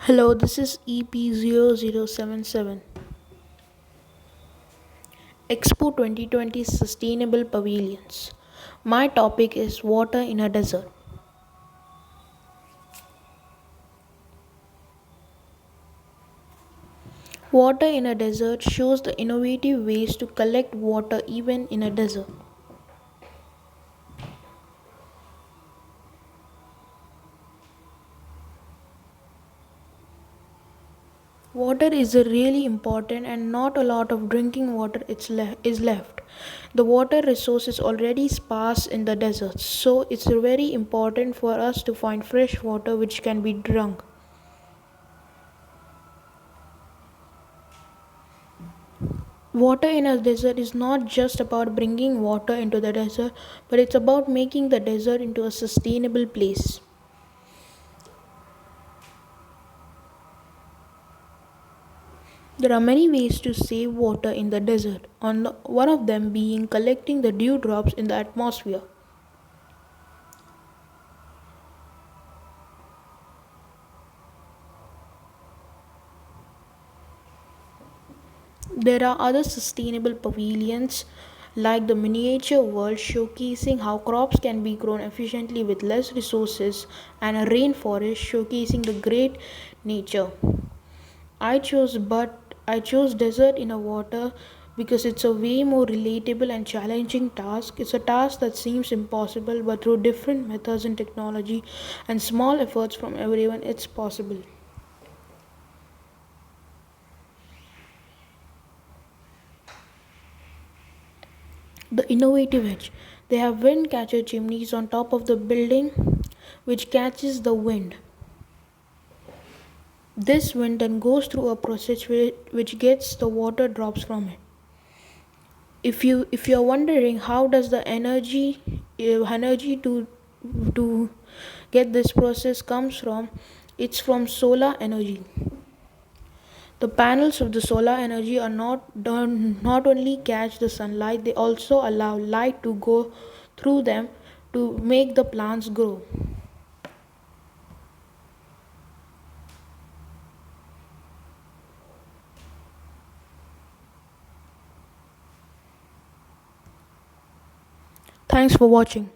Hello, this is EP0077 Expo 2020 Sustainable Pavilions. My topic is water in a desert. Water in a desert shows the innovative ways to collect water even in a desert. Water is a really important and not a lot of drinking water is left. The water resource is already sparse in the deserts, so it's very important for us to find fresh water which can be drunk. Water in a desert is not just about bringing water into the desert, but it's about making the desert into a sustainable place. There are many ways to save water in the desert, one of them being collecting the dewdrops in the atmosphere. There are other sustainable pavilions like the miniature world showcasing how crops can be grown efficiently with less resources and a rainforest showcasing the great nature. I chose desert in a water because it's a way more relatable and challenging task. It's a task that seems impossible, but through different methods and technology and small efforts from everyone, it's possible. The innovative edge. They have wind catcher chimneys on top of the building which catches the wind. This wind then goes through a process which gets the water drops from it. If you're wondering how does the energy to get this process comes from, it's from solar energy. The panels of the solar energy are not only catch the sunlight, they also allow light to go through them to make the plants grow. Thanks for watching.